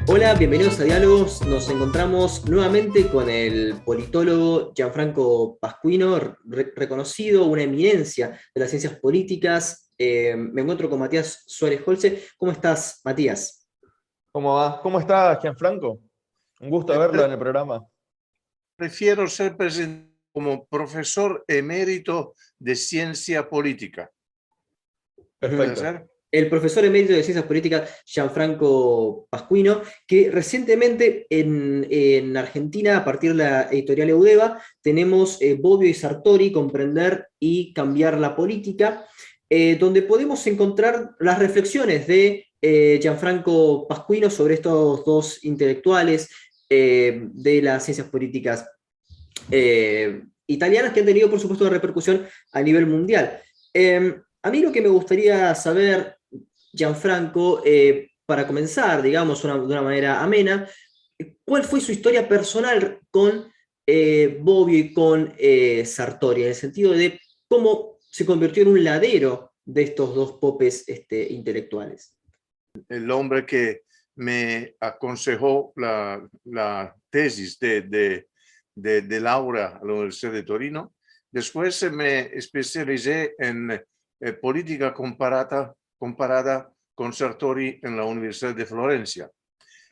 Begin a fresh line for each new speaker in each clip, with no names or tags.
Hola, bienvenidos a Diálogos. Nos encontramos nuevamente con el politólogo Gianfranco Pasquino, reconocido, una eminencia de las ciencias políticas. Me encuentro con Matías Suárez Holce. ¿Cómo estás, Matías?
¿Cómo va? ¿Cómo estás, Gianfranco? Un gusto
Eh,
verlo
pre-
en el programa.
Prefiero ser presentado como profesor emérito de ciencia política. ¿Puede
Perfecto.
ser?
El profesor emérito de Ciencias Políticas Gianfranco Pasquino, que recientemente en Argentina, a partir de la editorial Eudeva, tenemos Bobbio y Sartori, Comprender y Cambiar la Política, donde podemos encontrar las reflexiones de Gianfranco Pasquino sobre estos dos intelectuales de las ciencias políticas italianas que han tenido, por supuesto, una repercusión a nivel mundial. A mí lo que me gustaría saber, Gianfranco, para comenzar, digamos, de una manera amena, ¿cuál fue su historia personal con Bobbio y con Sartori, en el sentido de cómo se convirtió en un ladero de estos dos popes intelectuales?
El hombre que me aconsejó la tesis de Laura a la Universidad de Torino. Después me especialicé en política comparada con Sartori en la Universidad de Florencia.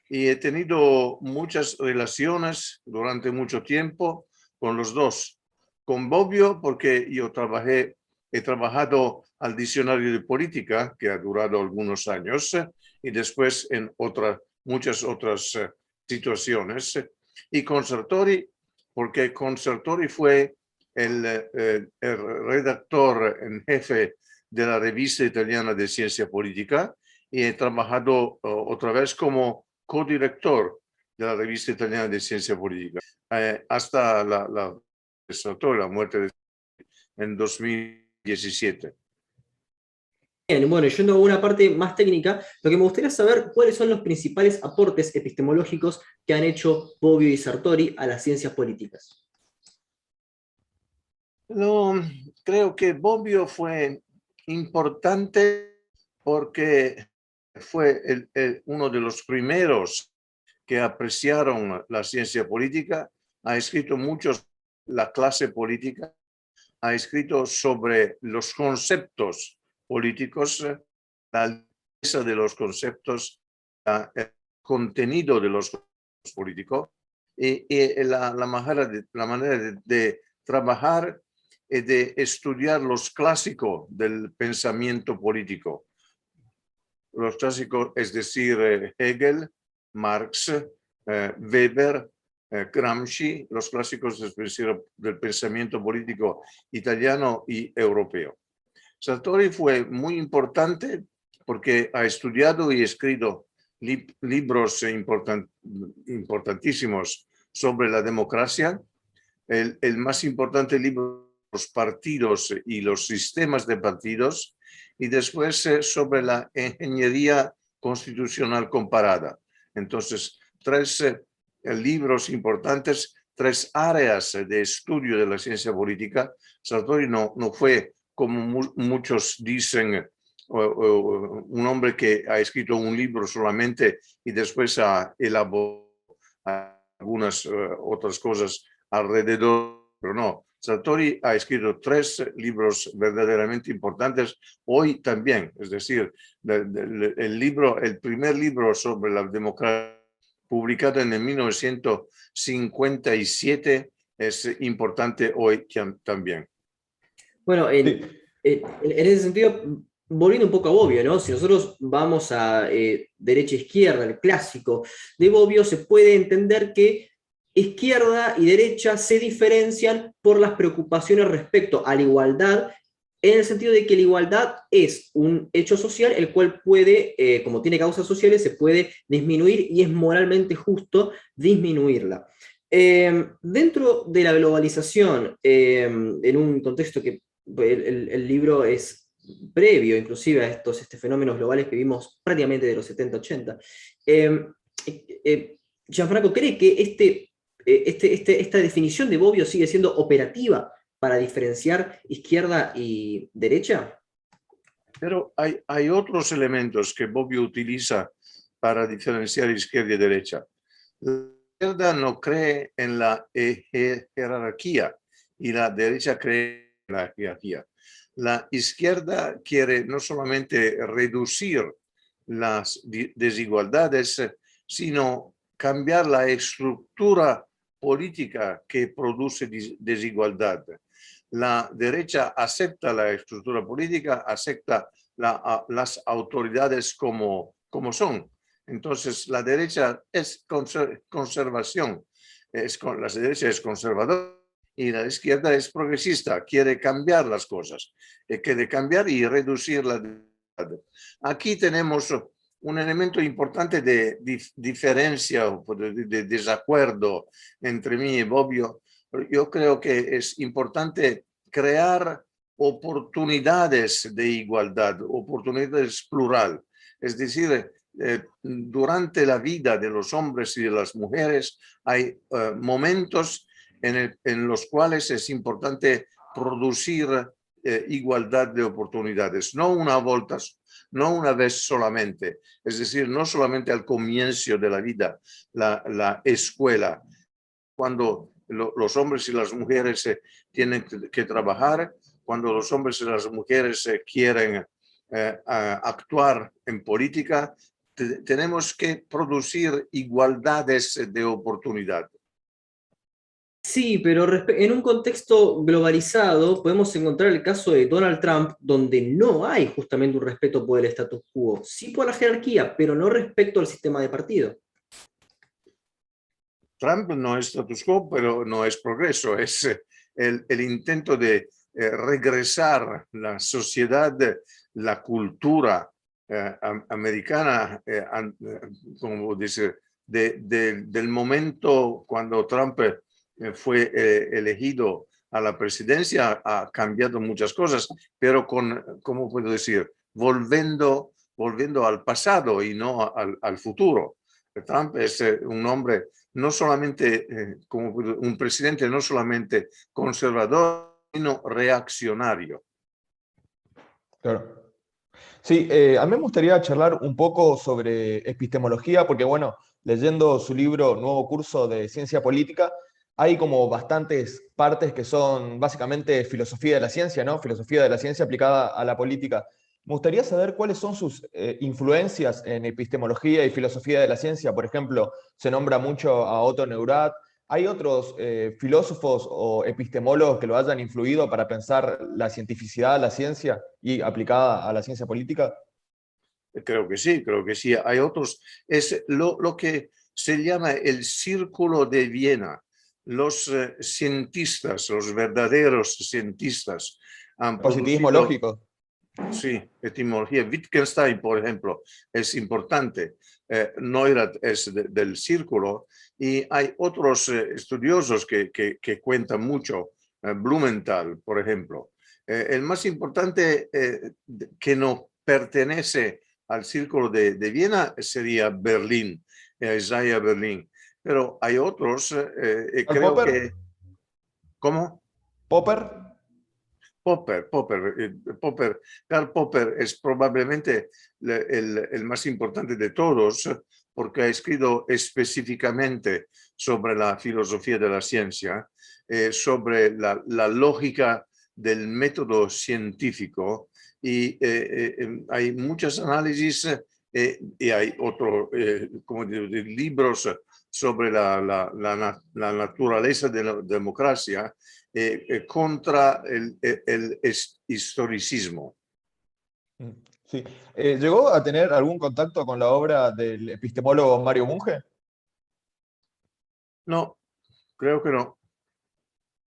Y he tenido muchas relaciones durante mucho tiempo con los dos. Con Bobbio, porque he trabajado al diccionario de política, que ha durado algunos años, y después en muchas otras situaciones. Y con Sartori, porque con Sartori fue el redactor en jefe de la revista italiana de ciencia política, y he trabajado otra vez como codirector de la revista italiana de ciencia política, hasta la muerte en 2017.
Bien, bueno, yendo a una parte más técnica, lo que me gustaría saber cuáles son los principales aportes epistemológicos que han hecho Bobbio y Sartori a las ciencias políticas.
No, creo que Bobbio fue importante porque fue uno de los primeros que apreciaron la ciencia política. Ha escrito muchos, la clase política, ha escrito sobre los conceptos políticos, la lista de los conceptos, el contenido de los conceptos políticos y la manera de trabajar y de estudiar los clásicos del pensamiento político. Los clásicos, es decir, Hegel, Marx, Weber, Gramsci, los clásicos del pensamiento político italiano y europeo. Sartori fue muy importante porque ha estudiado y escrito libros importantísimos sobre la democracia. El más importante libro, los partidos y los sistemas de partidos, y después sobre la ingeniería constitucional comparada. Entonces, tres libros importantes, tres áreas de estudio de la ciencia política. Sartori no fue, como muchos dicen, un hombre que ha escrito un libro solamente y después ha elaborado algunas otras cosas alrededor, pero no. Sartori ha escrito tres libros verdaderamente importantes hoy también, es decir, el primer libro sobre la democracia publicado en el 1957 es importante hoy también.
Bueno,
Sí,
en ese sentido, volviendo un poco a Bobbio, ¿no? Si nosotros vamos a derecha-izquierda, el clásico de Bobbio, se puede entender que izquierda y derecha se diferencian por las preocupaciones respecto a la igualdad, en el sentido de que la igualdad es un hecho social, el cual puede, como tiene causas sociales, se puede disminuir y es moralmente justo disminuirla. Dentro de la globalización, en un contexto que el libro es previo inclusive a estos fenómenos globales que vimos prácticamente de los 70-80. Gianfranco, ¿cree que esta definición de Bobbio sigue siendo operativa para diferenciar izquierda y derecha?
Pero hay otros elementos que Bobbio utiliza para diferenciar izquierda y derecha. La izquierda no cree en la jerarquía y la derecha cree en la jerarquía. La izquierda quiere no solamente reducir las desigualdades, sino cambiar la estructura política que produce desigualdad. La derecha acepta la estructura política, acepta las autoridades como son. Entonces, la derecha es conservación, la derecha es conservadora y la izquierda es progresista, quiere cambiar las cosas, quiere cambiar y reducir la desigualdad. Aquí tenemos un elemento importante de diferencia o de desacuerdo entre mí y Bobbio. Yo creo que es importante crear oportunidades de igualdad, oportunidades plural. Es decir, durante la vida de los hombres y de las mujeres hay momentos en los cuales es importante producir igualdad de oportunidades, no una vez solamente, es decir, no solamente al comienzo de la vida, la escuela, cuando los hombres y las mujeres tienen que trabajar, cuando los hombres y las mujeres quieren actuar en política, tenemos que producir igualdades de oportunidad.
Sí, pero en un contexto globalizado podemos encontrar el caso de Donald Trump, donde no hay justamente un respeto por el status quo, sí por la jerarquía, pero no respecto al sistema de partido.
Trump no es status quo, pero no es progreso, es el intento de regresar la sociedad, la cultura americana, como decir, del momento cuando Trump fue elegido a la presidencia, ha cambiado muchas cosas, pero ¿cómo puedo decir? Volviendo al pasado y no al futuro. Trump es un hombre no solamente como un presidente, no solamente conservador, sino reaccionario.
Claro. Sí, a mí me gustaría charlar un poco sobre epistemología, porque bueno, leyendo su libro Nuevo Curso de Ciencia Política, hay como bastantes partes que son básicamente filosofía de la ciencia, ¿no? Filosofía de la ciencia aplicada a la política. Me gustaría saber cuáles son sus influencias en epistemología y filosofía de la ciencia. Por ejemplo, se nombra mucho a Otto Neurath. ¿Hay otros filósofos o epistemólogos que lo hayan influido para pensar la cientificidad de la ciencia y aplicada a la ciencia política?
Creo que sí, creo que sí. Hay otros. Es lo que se llama el Círculo de Viena. Los cientistas, los verdaderos cientistas han
Positivismo
producido.
lógico.
Sí, etimología. Wittgenstein, por ejemplo, es importante. Neurath es del círculo y hay otros estudiosos que cuentan mucho. Blumenthal, por ejemplo. El más importante que no pertenece al círculo de Viena sería Berlín, Isaiah Berlin. Pero hay otros,
¿Karl
creo
Popper?
que. ¿Cómo?
¿Popper?
Karl Popper es probablemente el más importante de todos porque ha escrito específicamente sobre la filosofía de la ciencia, sobre la lógica del método científico y hay muchos análisis y hay otros libros sobre la naturaleza de la democracia contra el historicismo.
Sí. ¿Llegó a tener algún contacto con la obra del epistemólogo Mario Bunge?
No, creo que no.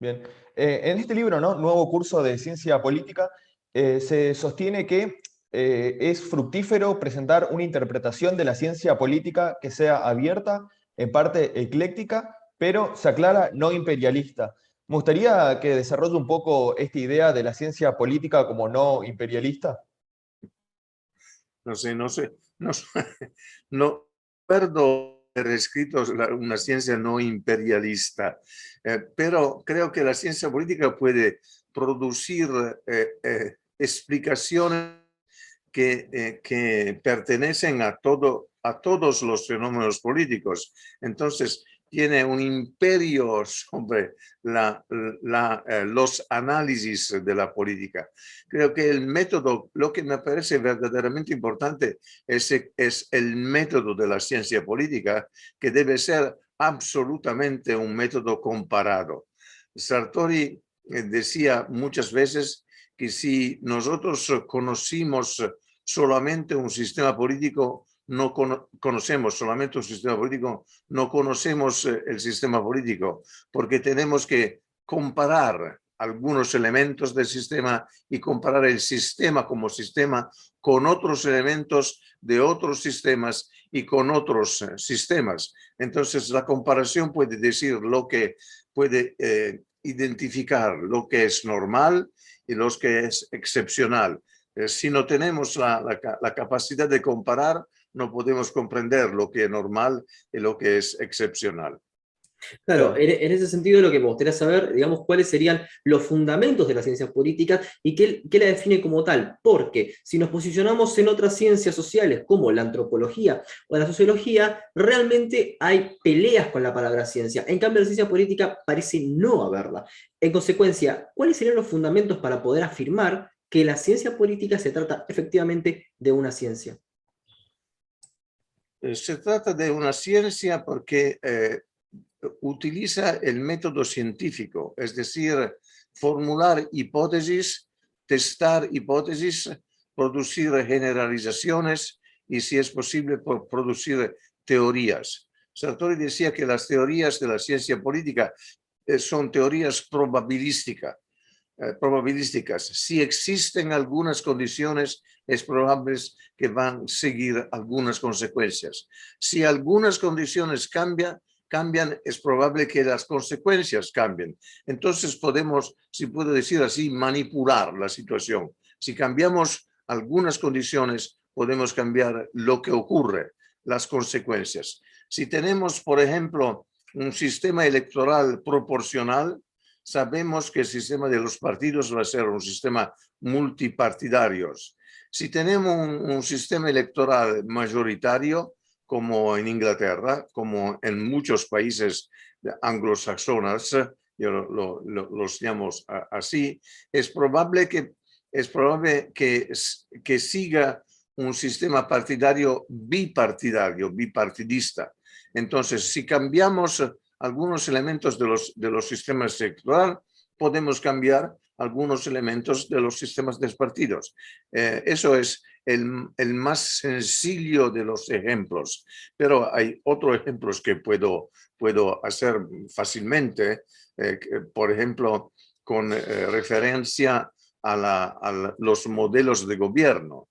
Bien. En este libro, ¿no? Nuevo Curso de Ciencia Política, se sostiene que es fructífero presentar una interpretación de la ciencia política que sea abierta, en parte ecléctica, pero se aclara no imperialista. Me gustaría que desarrolle un poco esta idea de la ciencia política como no imperialista.
No sé, no recuerdo haber escrito una ciencia no imperialista, pero creo que la ciencia política puede producir explicaciones que pertenecen a todo a todos los fenómenos políticos. Entonces, tiene un imperio sobre los análisis de la política. Creo que el método, lo que me parece verdaderamente importante es el método de la ciencia política, que debe ser absolutamente un método comparado. Sartori decía muchas veces que si nosotros conocimos solamente un sistema político, no conocemos solamente un sistema político, no conocemos el sistema político, porque tenemos que comparar algunos elementos del sistema y comparar el sistema como sistema con otros elementos de otros sistemas y con otros sistemas. Entonces, la comparación puede decir lo que puede identificar lo que es normal y lo que es excepcional. Si no tenemos la capacidad de comparar, no podemos comprender lo que es normal y lo que es excepcional.
Claro, en ese sentido lo que me gustaría saber, digamos, cuáles serían los fundamentos de la ciencia política y qué la define como tal. Porque si nos posicionamos en otras ciencias sociales como la antropología o la sociología, realmente hay peleas con la palabra ciencia. En cambio, la ciencia política parece no haberla. En consecuencia, ¿cuáles serían los fundamentos para poder afirmar que la ciencia política se trata efectivamente de una ciencia?
Se trata de una ciencia porque utiliza el método científico, es decir, formular hipótesis, testar hipótesis, producir generalizaciones y, si es posible, producir teorías. Sartori decía que las teorías de la ciencia política son teorías probabilísticas. Si existen algunas condiciones, es probable que van a seguir algunas consecuencias. Si algunas condiciones cambian, es probable que las consecuencias cambien. Entonces podemos, si puedo decir así, manipular la situación. Si cambiamos algunas condiciones, podemos cambiar lo que ocurre, las consecuencias. Si tenemos, por ejemplo, un sistema electoral proporcional, sabemos que el sistema de los partidos va a ser un sistema multipartidario. Si tenemos un sistema electoral mayoritario, como en Inglaterra, como en muchos países anglosajones, yo los llamo así, es probable que siga un sistema partidario bipartidista. Entonces, si cambiamos algunos elementos de los sistemas electorales, podemos cambiar algunos elementos de los sistemas de partidos. Eso es el más sencillo de los ejemplos, pero hay otros ejemplos que puedo hacer fácilmente, por ejemplo, con referencia a los modelos de gobierno.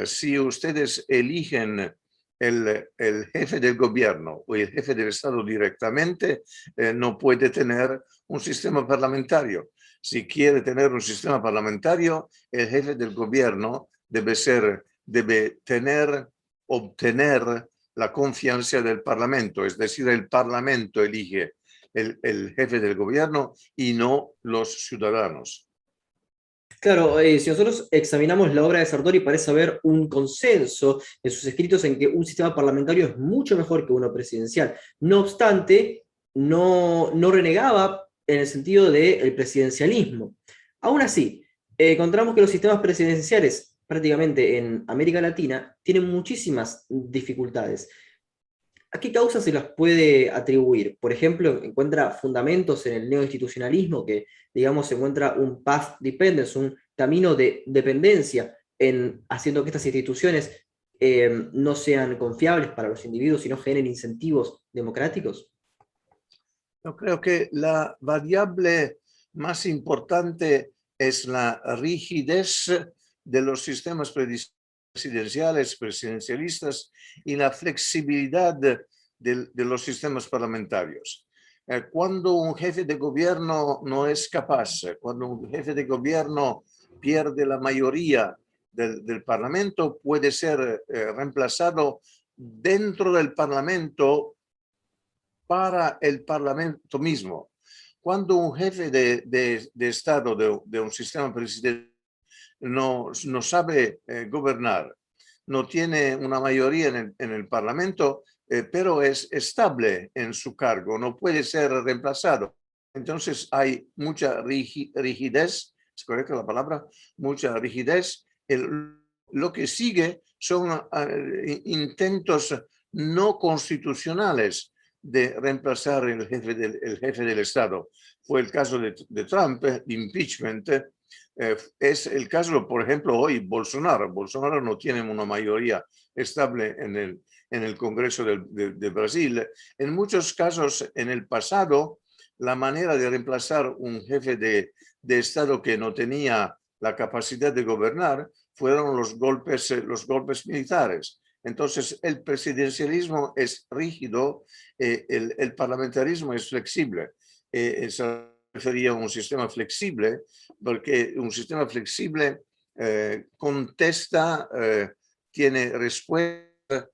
Si ustedes eligen el jefe del gobierno o el jefe del Estado directamente, no puede tener un sistema parlamentario. Si quiere tener un sistema parlamentario, el jefe del gobierno debe obtener la confianza del Parlamento, es decir, el Parlamento elige el jefe del gobierno y no los ciudadanos.
Claro, si nosotros examinamos la obra de Sartori, parece haber un consenso en sus escritos en que un sistema parlamentario es mucho mejor que uno presidencial. No obstante, no renegaba en el sentido del presidencialismo. Aún así, encontramos que los sistemas presidenciales prácticamente en América Latina tienen muchísimas dificultades. ¿A qué causas se las puede atribuir? Por ejemplo, encuentra fundamentos en el neoinstitucionalismo, que, digamos, se encuentra un path dependence, un camino de dependencia, haciendo que estas instituciones no sean confiables para los individuos y no generen incentivos democráticos.
Yo creo que la variable más importante es la rigidez de los sistemas presidencialistas y la flexibilidad de los sistemas parlamentarios. Cuando un jefe de gobierno no es capaz, cuando un jefe de gobierno pierde la mayoría del Parlamento, puede ser reemplazado dentro del Parlamento para el Parlamento mismo. Cuando un jefe de Estado de un sistema presidencial no sabe gobernar, no tiene una mayoría en el Parlamento, pero es estable en su cargo, no puede ser reemplazado. Entonces hay mucha rigidez, ¿es correcta la palabra? Mucha rigidez. Lo que sigue son intentos no constitucionales de reemplazar el jefe del Estado. Fue el caso de Trump, impeachment. Es el caso, por ejemplo, hoy Bolsonaro. Bolsonaro no tiene una mayoría estable en el Congreso de Brasil. En muchos casos, en el pasado, la manera de reemplazar un jefe de Estado que no tenía la capacidad de gobernar fueron los golpes militares. Entonces, el presidencialismo es rígido, el parlamentarismo es flexible. Se refería a un sistema flexible, porque un sistema flexible contesta, tiene respuesta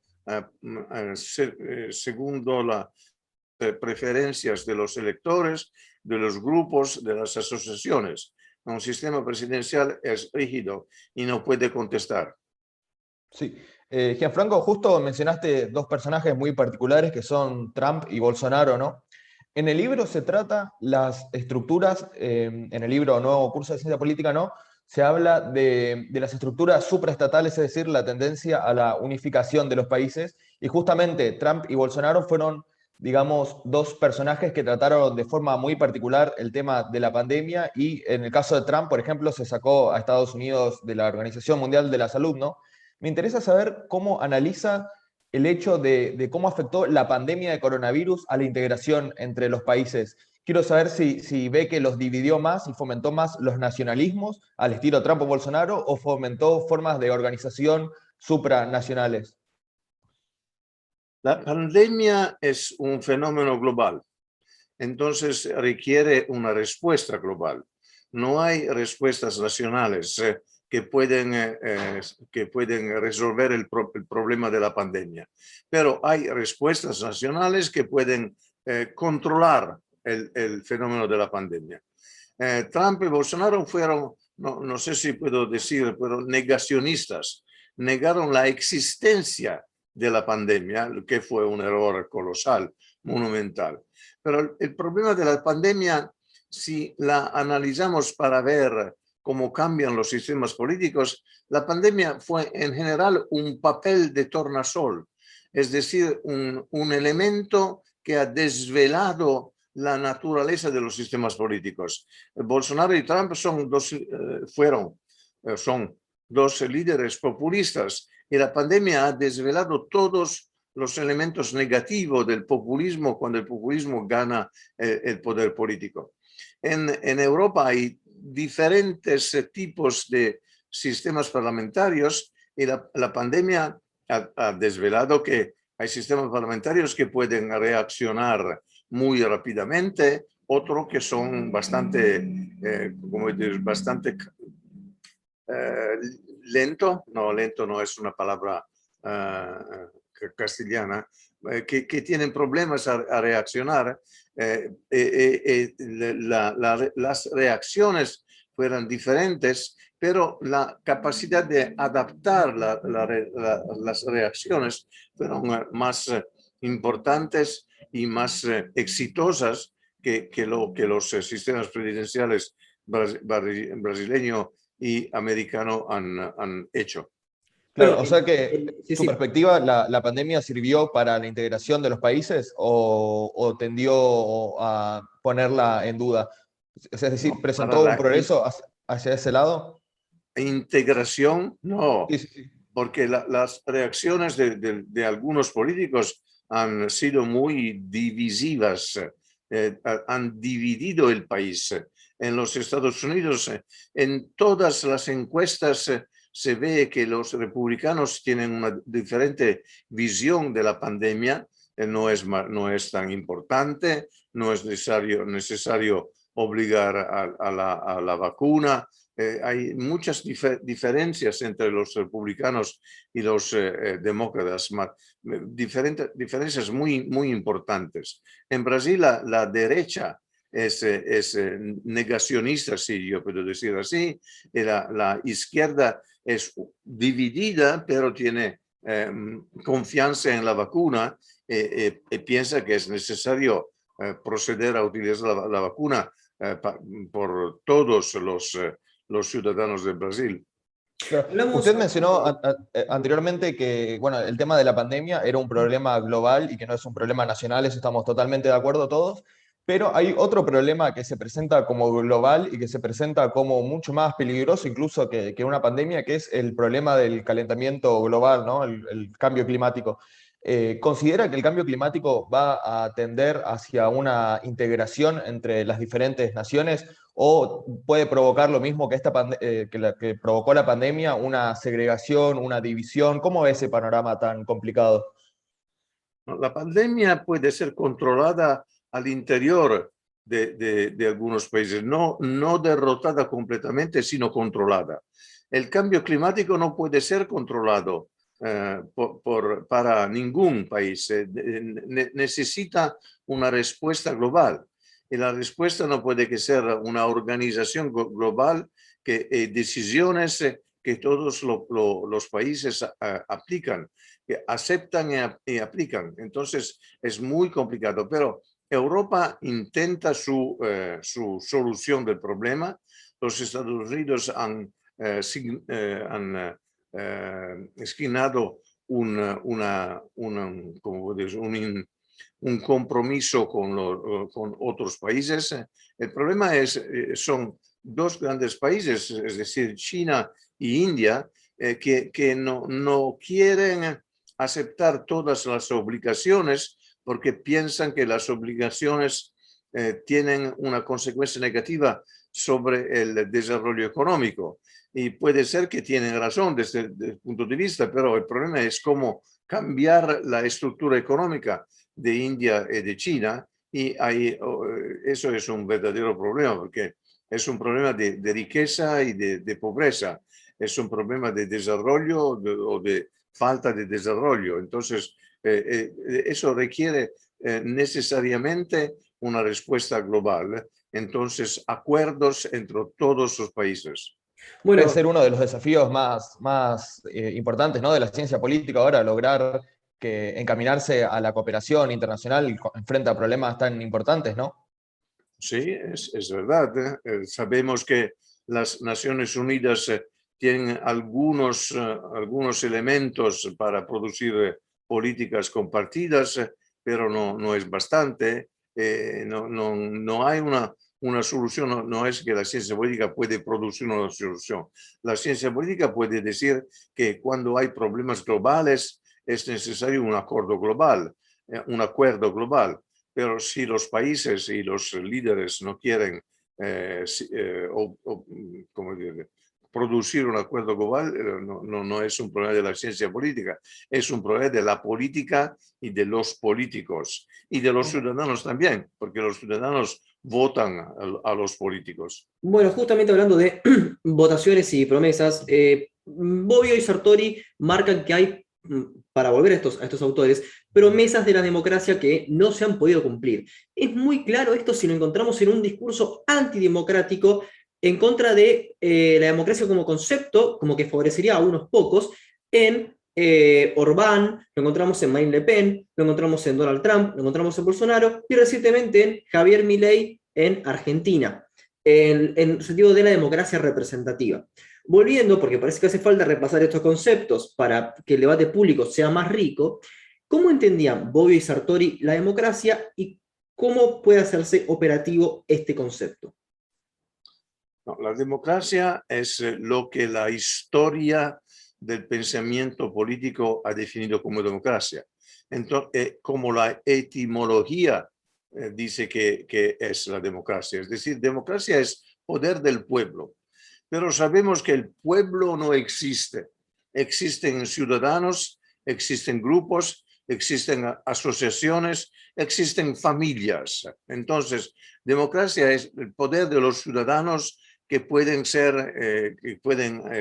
según las preferencias de los electores, de los grupos, de las asociaciones. Un sistema presidencial es rígido y no puede contestar.
Sí. Gianfranco, justo mencionaste dos personajes muy particulares que son Trump y Bolsonaro, ¿no? En el libro se trata las estructuras, en el libro Nuevo Curso de Ciencia Política, ¿no? Se habla de las estructuras supraestatales, es decir, la tendencia a la unificación de los países, y justamente Trump y Bolsonaro fueron, digamos, dos personajes que trataron de forma muy particular el tema de la pandemia, y en el caso de Trump, por ejemplo, se sacó a Estados Unidos de la Organización Mundial de la Salud, ¿no? Me interesa saber cómo analiza el hecho de cómo afectó la pandemia de coronavirus a la integración entre los países. Quiero saber si ve que los dividió más y fomentó más los nacionalismos al estilo Trump o Bolsonaro, o fomentó formas de organización supranacionales.
La pandemia es un fenómeno global, entonces requiere una respuesta global. No hay respuestas nacionales que pueden resolver el problema de la pandemia, pero hay respuestas nacionales que pueden controlar el fenómeno de la pandemia. Trump y Bolsonaro fueron, no sé si puedo decir, pero negacionistas. Negaron la existencia de la pandemia, lo que fue un error colosal, monumental. Pero el problema de la pandemia, si la analizamos para ver cómo cambian los sistemas políticos, la pandemia fue en general un papel de tornasol, es decir, un elemento que ha desvelado la naturaleza de los sistemas políticos. Bolsonaro y Trump son dos líderes populistas, y la pandemia ha desvelado todos los elementos negativos del populismo cuando el populismo gana el poder político. En Europa hay diferentes tipos de sistemas parlamentarios, y la pandemia ha desvelado que hay sistemas parlamentarios que pueden reaccionar muy rápidamente, otros que son bastante, bastante lento no es una palabra castellana, que tienen problemas a reaccionar. Las reacciones fueran diferentes, pero la capacidad de adaptar las reacciones fueron más importantes y más exitosas que los sistemas presidenciales brasileño y americano han hecho.
Claro,
Bueno,
o sea que
sí,
su
sí.
perspectiva, la pandemia sirvió para la integración de los países o tendió a ponerla en duda. Es decir,
No, para
¿presentó un
la
progreso hacia ese lado?
integración, no,
Sí, sí, sí.
porque las reacciones de algunos políticos han sido muy divisivas, han dividido el país. En los Estados Unidos, en todas las encuestas, se ve que los republicanos tienen una diferente visión de la pandemia. No es tan importante, no es necesario obligar a la vacuna. Hay muchas diferencias entre los republicanos y los demócratas, diferencias muy importantes. En Brasil, la derecha es negacionista, si yo puedo decir así, y la izquierda es dividida, pero tiene confianza en la vacuna y piensa que es necesario proceder a utilizar la vacuna por todos los ciudadanos de Brasil.
Claro.
Hablamos,
Usted mencionó anteriormente que, bueno, el tema de la pandemia era un problema global y que no es un problema nacional, eso estamos totalmente de acuerdo todos, pero hay otro problema que se presenta como global y que se presenta como mucho más peligroso incluso que una pandemia, que es el problema del calentamiento global, ¿no? El cambio climático. ¿Considera que el cambio climático va a tender hacia una integración entre las diferentes naciones o puede provocar lo mismo que, que provocó la pandemia, una segregación, una división? ¿Cómo ve ese panorama tan complicado?
La pandemia puede ser controlada al interior de algunos países, no derrotada completamente, sino controlada. El cambio climático no puede ser controlado para ningún país. Necesita una respuesta global. Y la respuesta no puede que ser una organización global que decisiones que todos los países aplican, que aceptan y aplican. Entonces es muy complicado, pero Europa intenta su solución del problema. Los Estados Unidos han esquinado un compromiso con otros países. El problema son dos grandes países, es decir, China y India, que no quieren aceptar todas las obligaciones porque piensan que las obligaciones tienen una consecuencia negativa sobre el desarrollo económico. Y puede ser que tienen razón desde el punto de vista, pero el problema es cómo cambiar la estructura económica de India y de China, y eso es un verdadero problema, porque es un problema de riqueza y de pobreza, es un problema de desarrollo o de falta de desarrollo. Entonces, eso requiere necesariamente una respuesta global, entonces acuerdos entre todos los países.
Puede
bueno,
ser uno de los desafíos más importantes, ¿no? De la ciencia política ahora, lograr que encaminarse a la cooperación internacional frente a problemas tan importantes, ¿no?
Sí, es verdad. Sabemos que las Naciones Unidas tienen algunos elementos para producir políticas compartidas, pero no es bastante. No hay una solución, no es que la ciencia política puede producir una solución. La ciencia política puede decir que cuando hay problemas globales es necesario un acuerdo global, pero si los países y los líderes no quieren producir un acuerdo global, no es un problema de la ciencia política, es un problema de la política y de los políticos y de los ciudadanos también, porque los ciudadanos votan a los políticos.
bueno, justamente hablando de votaciones y promesas, Bobbio y Sartori marcan que hay, para volver a estos autores, promesas de la democracia que no se han podido cumplir. Es muy claro esto si lo encontramos en un discurso antidemocrático en contra de la democracia como concepto, como que favorecería a unos pocos, en Orbán, lo encontramos en Marine Le Pen, lo encontramos en Donald Trump, lo encontramos en Bolsonaro y recientemente en Javier Milei en Argentina, en el sentido de la democracia representativa. Volviendo, porque parece que hace falta repasar estos conceptos para que el debate público sea más rico, ¿cómo entendían Bobbio y Sartori la democracia y cómo puede hacerse operativo este concepto?
No, la democracia es lo que la historia del pensamiento político ha definido como democracia. Entonces, como la etimología dice que es la democracia. Es decir, democracia es poder del pueblo. Pero sabemos que el pueblo no existe. Existen ciudadanos, existen grupos, existen asociaciones, existen familias. Entonces, democracia es el poder de los ciudadanos que pueden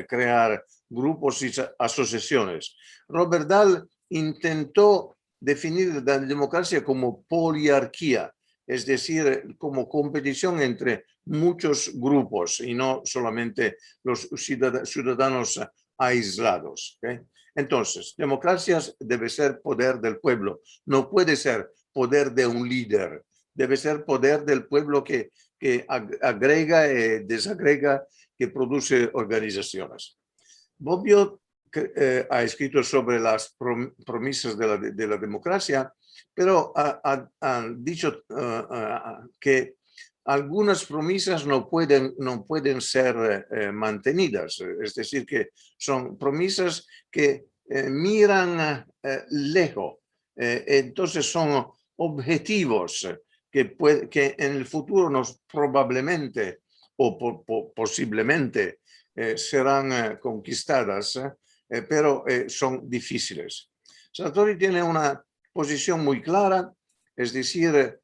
crear grupos y asociaciones. Robert Dahl intentó definir la democracia como poliarquía, es decir, como competición entre muchos grupos y no solamente los ciudadanos aislados. ¿Okay? Entonces, democracia debe ser poder del pueblo, no puede ser poder de un líder, debe ser poder del pueblo que agrega y desagrega, que produce organizaciones. Bobbio ha escrito sobre las promesas de la democracia, pero ha dicho que algunas promesas no pueden ser mantenidas, es decir, que son promesas que miran lejos, entonces son objetivos que en el futuro probablemente o posiblemente serán conquistadas, pero son difíciles. Sartori tiene una posición muy clara, es decir,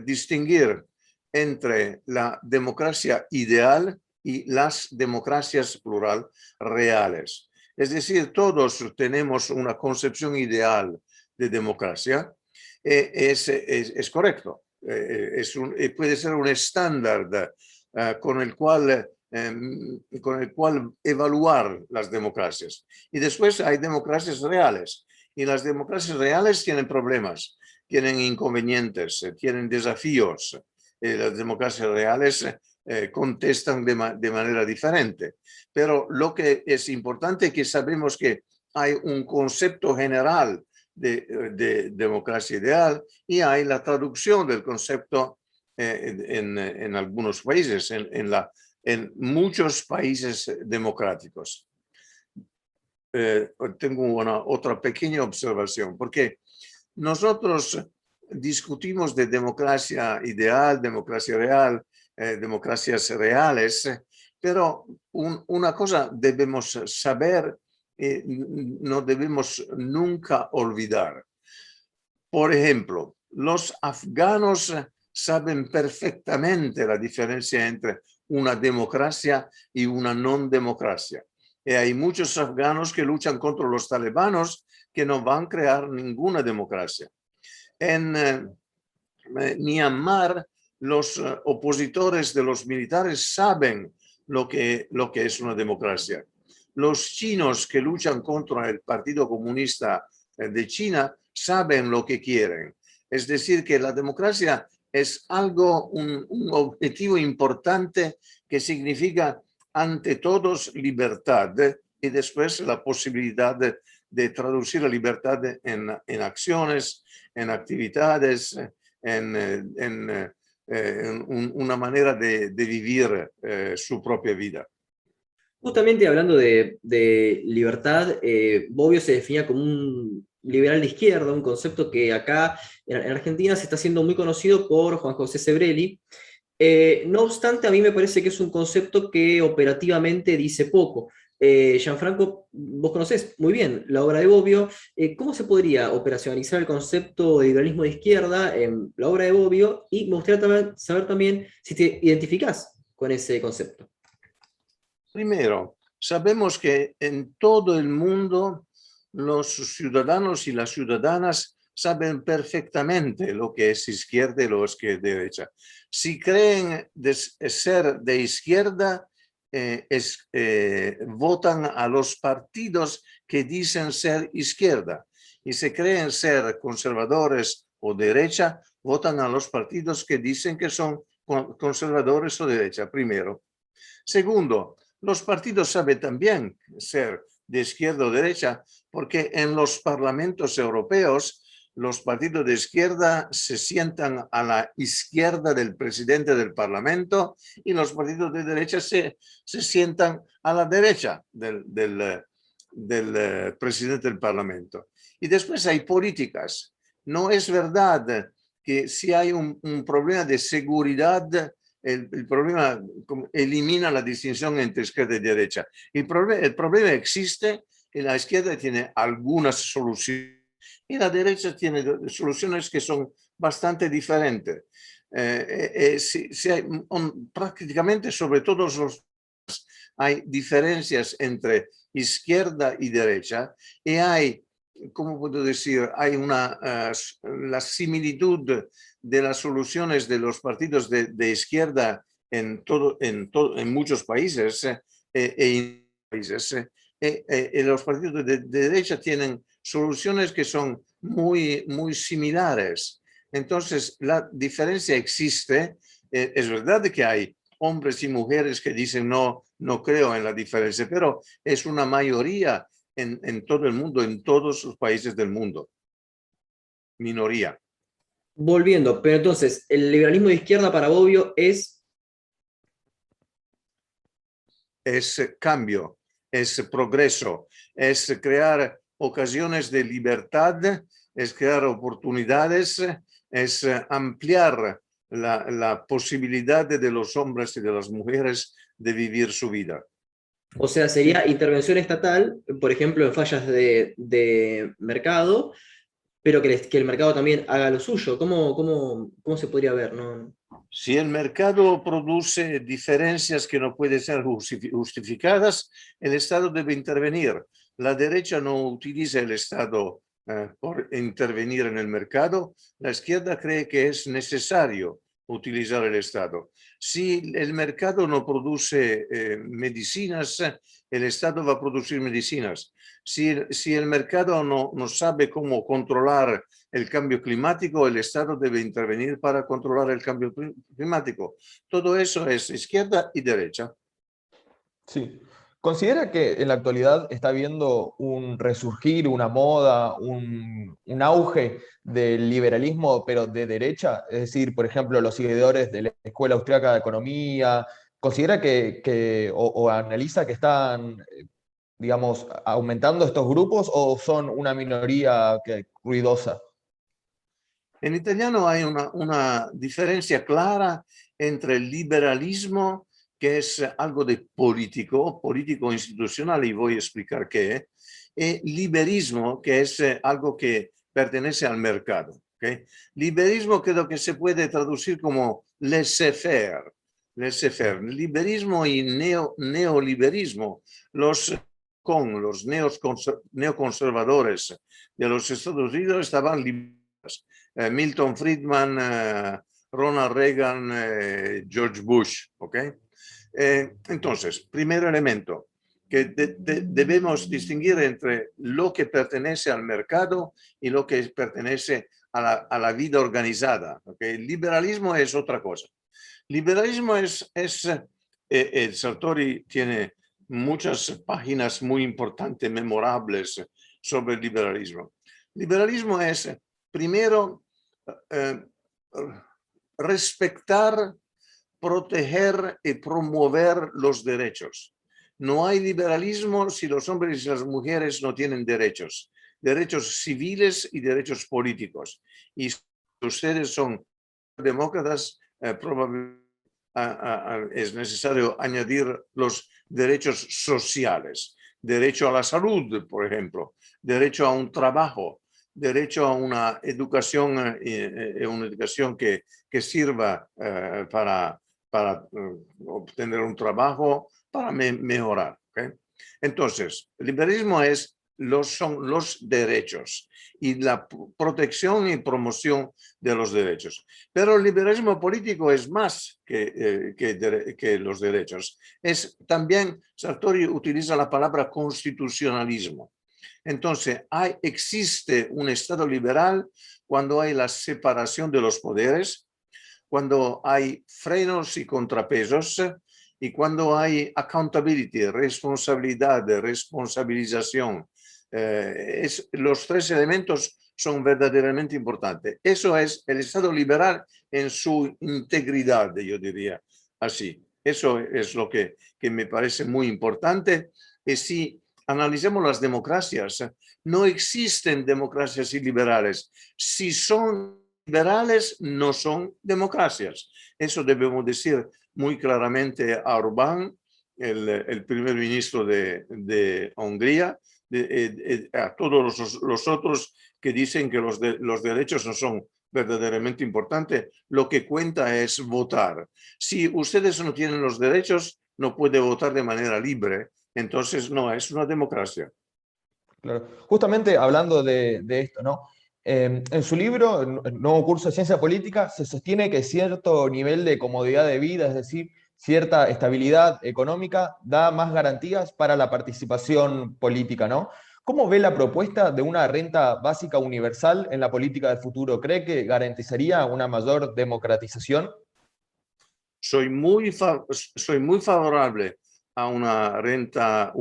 distinguir entre la democracia ideal y las democracias plural reales. Es decir, todos tenemos una concepción ideal de democracia, es correcto, puede ser un estándar con el cual evaluar las democracias. Y después hay democracias reales, y las democracias reales tienen problemas, tienen inconvenientes, tienen desafíos. Las democracias reales contestan de manera diferente. Pero lo que es importante es que sabemos que hay un concepto general de democracia ideal y hay la traducción del concepto en algunos países, en muchos países democráticos. Tengo otra pequeña observación, porque nosotros discutimos de democracia ideal, democracia real, democracias reales, pero una cosa debemos saber, no debemos nunca olvidar. Por ejemplo, los afganos saben perfectamente la diferencia entre una democracia y una no democracia. Y hay muchos afganos que luchan contra los talibanos que no van a crear ninguna democracia. En Myanmar, los opositores de los militares saben lo que es una democracia. Los chinos que luchan contra el Partido Comunista de China saben lo que quieren. Es decir, que la democracia es un objetivo importante que significa ante todos libertad y después la posibilidad de traducir la libertad en acciones, en actividades, en una manera de vivir su propia vida.
Justamente hablando de libertad, Bobbio se definía como un liberal de izquierda, un concepto que acá en Argentina se está haciendo muy conocido por Juan José Sebrelli. No obstante, a mí me parece que es un concepto que operativamente dice poco. Gianfranco, vos conocés muy bien la obra de Bobbio. ¿Cómo se podría operacionalizar el concepto de liberalismo de izquierda en la obra de Bobbio? Y me gustaría saber también si te identificás con ese concepto.
Primero, sabemos que en todo el mundo los ciudadanos y las ciudadanas saben perfectamente lo que es izquierda y lo que es derecha. Si creen ser de izquierda, votan a los partidos que dicen ser izquierda. Y si creen ser conservadores o derecha, votan a los partidos que dicen que son conservadores o derecha, primero. Segundo, los partidos saben también ser de izquierda o derecha porque en los parlamentos europeos los partidos de izquierda se sientan a la izquierda del presidente del parlamento y los partidos de derecha se sientan a la derecha del presidente del parlamento. Y después hay políticas. No es verdad que si hay un problema de seguridad, el problema elimina la distinción entre izquierda y derecha. El problema existe y la izquierda tiene algunas soluciones y la derecha tiene soluciones que son bastante diferentes. Prácticamente sobre todos los hay diferencias entre izquierda y derecha y hay, ¿cómo puedo decir? Hay la similitud de las soluciones de los partidos de izquierda en muchos países, los partidos de derecha tienen soluciones que son muy similares. Entonces, la diferencia existe. Es verdad que hay hombres y mujeres que dicen no creo en la diferencia, pero es una mayoría en todo el mundo, en todos los países del mundo. Minoría.
Volviendo, pero entonces, el liberalismo de izquierda para Bobbio es
cambio, es progreso, es crear ocasiones de libertad, es crear oportunidades, es ampliar la posibilidad de los hombres y de las mujeres de vivir su vida.
O sea, sería intervención estatal, por ejemplo, en fallas de mercado, pero que el mercado también haga lo suyo. ¿Cómo se podría ver? ¿No?
Si el mercado produce diferencias que no pueden ser justificadas, el Estado debe intervenir. La derecha no utiliza el Estado por intervenir en el mercado. La izquierda cree que es necesario utilizar el Estado. Si el mercado no produce medicinas, el Estado va a producir medicinas. Si el mercado no sabe cómo controlar el cambio climático, el Estado debe intervenir para controlar el cambio climático. Todo eso es izquierda y derecha.
Sí. ¿Considera que en la actualidad está habiendo un resurgir, una moda, un auge del liberalismo, pero de derecha? Es decir, por ejemplo, los seguidores de la Escuela Austriaca de Economía. ¿Considera o analiza que están, digamos, aumentando estos grupos o son una minoría ruidosa?
En italiano hay una diferencia clara entre el liberalismo, que es algo de político institucional, y voy a explicar qué, y liberismo, que es algo que pertenece al mercado. ¿Okay? Liberismo creo que se puede traducir como laissez-faire. Liberismo y neoliberismo, los neoconservadores de los Estados Unidos estaban liberados. Milton Friedman, Ronald Reagan, George Bush. ¿Okay? Entonces, primer elemento, que debemos distinguir entre lo que pertenece al mercado y lo que pertenece a la vida organizada. ¿Okay? El liberalismo es otra cosa. Liberalismo el Sartori tiene muchas páginas muy importantes, memorables sobre el liberalismo. Liberalismo es, primero, respetar, proteger y promover los derechos. No hay liberalismo si los hombres y las mujeres no tienen derechos civiles y derechos políticos. Y si ustedes son demócratas, probablemente es necesario añadir los derechos sociales, derecho a la salud, por ejemplo, derecho a un trabajo, derecho a una educación que sirva para obtener un trabajo, para mejorar. ¿Okay? Entonces, el liberalismo son los derechos y la protección y promoción de los derechos. Pero el liberalismo político es más que los derechos. También, Sartori utiliza la palabra constitucionalismo. Entonces, existe un Estado liberal cuando hay la separación de los poderes, cuando hay frenos y contrapesos, y cuando hay accountability, responsabilidad, responsabilización. Los tres elementos son verdaderamente importantes. Eso es el Estado liberal en su integridad, yo diría así. Eso es lo que me parece muy importante. Y si analicemos las democracias, no existen democracias iliberales. Si son liberales, no son democracias. Eso debemos decir muy claramente a Orbán, el primer ministro de Hungría, a todos los otros que dicen que los derechos no son verdaderamente importantes. Lo que cuenta es votar. Si ustedes no tienen los derechos, no puede votar de manera libre. Entonces, no, es una democracia.
Claro. Justamente hablando de esto, ¿no? En su libro, el nuevo curso de Ciencia Política, se sostiene que cierto nivel de comodidad de vida, es decir, cierta estabilidad económica da más garantías para la participación política, ¿no? ¿Cómo ve la propuesta de una renta básica universal en la política del futuro? ¿Cree que garantizaría una mayor democratización?
Soy soy muy favorable a una renta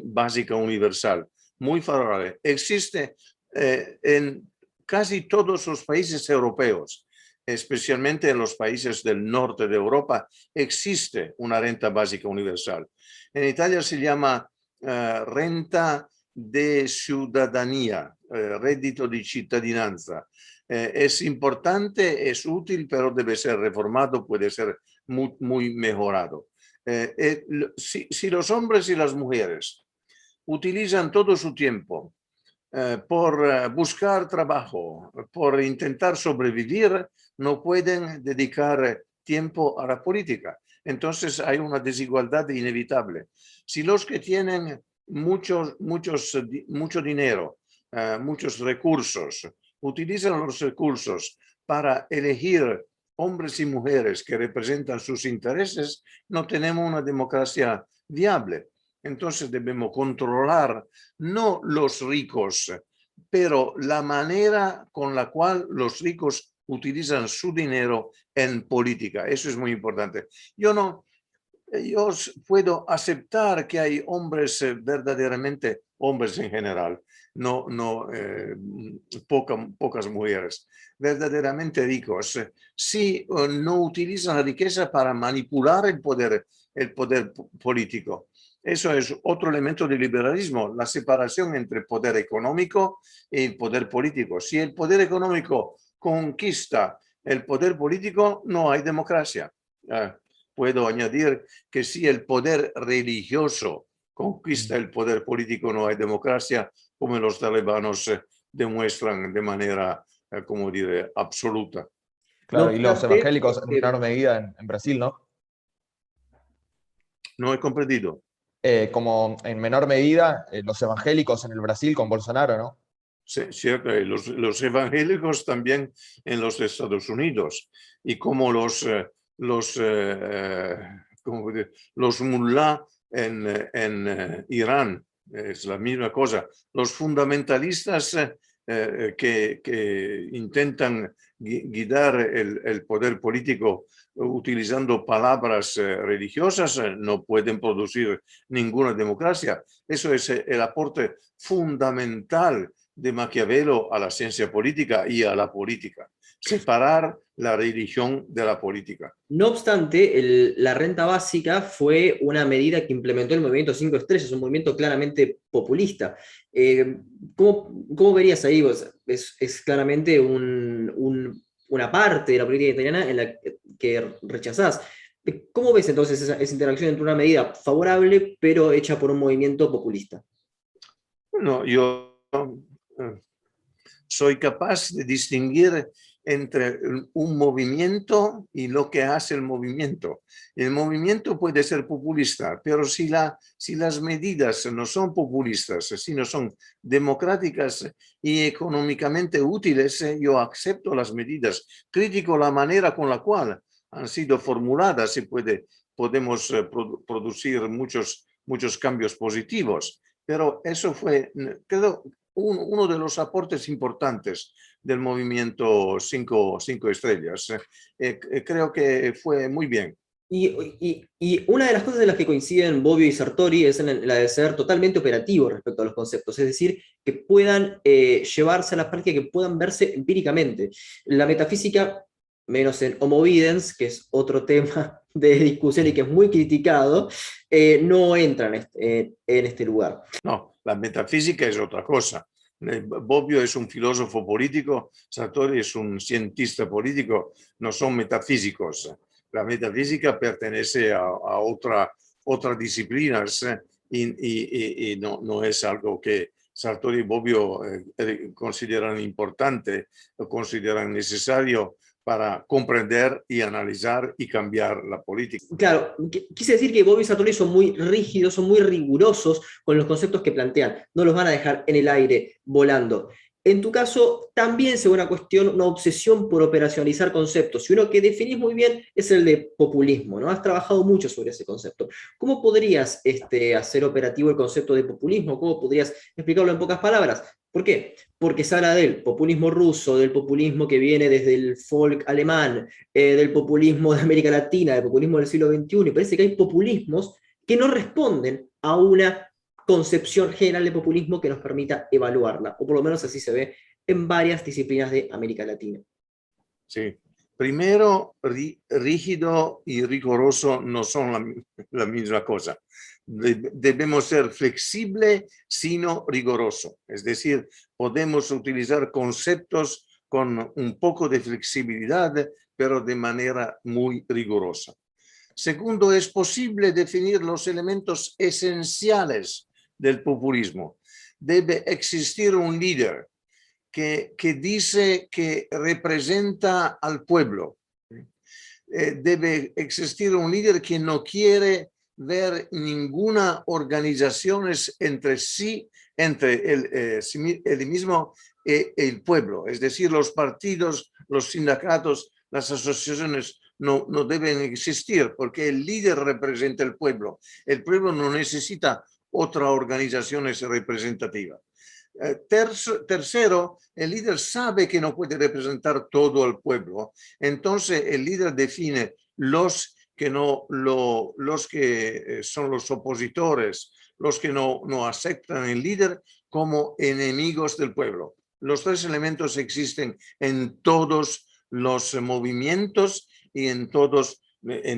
básica universal, muy favorable. Existe en casi todos los países europeos, especialmente en los países del norte de Europa, existe una renta básica universal. En Italia se llama renta de ciudadanía, reddito di cittadinanza. Es importante, es útil, pero debe ser reformado, puede ser muy mejorado. Si los hombres y las mujeres utilizan todo su tiempo por buscar trabajo, por intentar sobrevivir, no pueden dedicar tiempo a la política. Entonces hay una desigualdad inevitable. Si los que tienen mucho dinero, muchos recursos, utilizan los recursos para elegir hombres y mujeres que representan sus intereses, no tenemos una democracia viable. Entonces debemos controlar no los ricos, pero la manera con la cual los ricos utilizan su dinero en política. Eso es muy importante. Yo puedo aceptar que hay hombres verdaderamente, hombres en general, pocas mujeres, verdaderamente ricos, si no utilizan la riqueza para manipular el poder político. Eso es otro elemento del liberalismo, la separación entre el poder económico y el poder político. Si el poder económico conquista el poder político, no hay democracia. Puedo añadir que si el poder religioso conquista el poder político, no hay democracia, como los talibanos demuestran de manera, como diré, absoluta.
Claro,
No
y los
obstante,
evangélicos en menor medida en Brasil, ¿no?
No he comprendido.
Como en menor medida los evangélicos en el Brasil con Bolsonaro, ¿no?
Sí, cierto, los evangélicos también en los Estados Unidos, y como los mulá en Irán, es la misma cosa. Los fundamentalistas que intentan guiar el poder político utilizando palabras religiosas no pueden producir ninguna democracia. Eso es el aporte fundamental de Maquiavelo a la ciencia política y a la política. Separar la religión de la política.
No obstante, la renta básica fue una medida que implementó el movimiento 5 Estrellas, un movimiento claramente populista. ¿Cómo verías ahí vos? Es claramente una parte de la política italiana en la que rechazás. ¿Cómo ves entonces esa interacción entre una medida favorable pero hecha por un movimiento populista?
Bueno, yo soy capaz de distinguir entre un movimiento y lo que hace el movimiento. El movimiento puede ser populista, pero si las medidas no son populistas, sino son democráticas y económicamente útiles, yo acepto las medidas, critico la manera con la cual han sido formuladas y podemos producir muchos cambios positivos. Pero eso fue, creo, uno de los aportes importantes del movimiento 5 Estrellas. Creo que fue muy bien.
Y una de las cosas en las que coinciden Bobbio y Sartori es en la de ser totalmente operativo respecto a los conceptos, es decir, que puedan llevarse a la práctica, que puedan verse empíricamente. La metafísica, menos en Homo Videns, que es otro tema de discusión y que es muy criticado, no entra en este lugar.
No, la metafísica es otra cosa. Bobbio es un filósofo político, Sartori es un cientista político, no son metafísicos. La metafísica pertenece a otras disciplinas y no es algo que Sartori y Bobbio consideran importante o consideran necesario para comprender y analizar y cambiar la política.
Claro, quise decir que Bobbio y Sartori son muy rígidos, son muy rigurosos con los conceptos que plantean, no los van a dejar en el aire volando. en tu caso también se ve una cuestión, una obsesión por operacionalizar conceptos, y uno que definís muy bien es el de populismo, ¿no? Has trabajado mucho sobre ese concepto. ¿Cómo podrías hacer operativo el concepto de populismo? ¿Cómo podrías explicarlo en pocas palabras? ¿Por qué? Porque se habla del populismo ruso, del populismo que viene desde el folk alemán, del populismo de América Latina, del populismo del siglo XXI, y parece que hay populismos que no responden a una concepción general de populismo que nos permita evaluarla, o por lo menos así se ve en varias disciplinas de América Latina.
Sí. Primero, rígido y riguroso no son la misma cosa. Debemos ser flexible, sino riguroso. Es decir, podemos utilizar conceptos con un poco de flexibilidad, pero de manera muy rigurosa. Segundo, es posible definir los elementos esenciales del populismo. Debe existir un líder que dice que representa al pueblo. Debe existir un líder que no quiere ver ninguna organización entre sí, entre el mismo y el pueblo. Es decir, los partidos, los sindicatos, las asociaciones no deben existir porque el líder representa al pueblo. El pueblo no necesita otra organización representativa. Tercero, el líder sabe que no puede representar todo el pueblo. Entonces, el líder define los que son los opositores, los que no aceptan el líder como enemigos del pueblo. Los tres elementos existen en todos los movimientos y en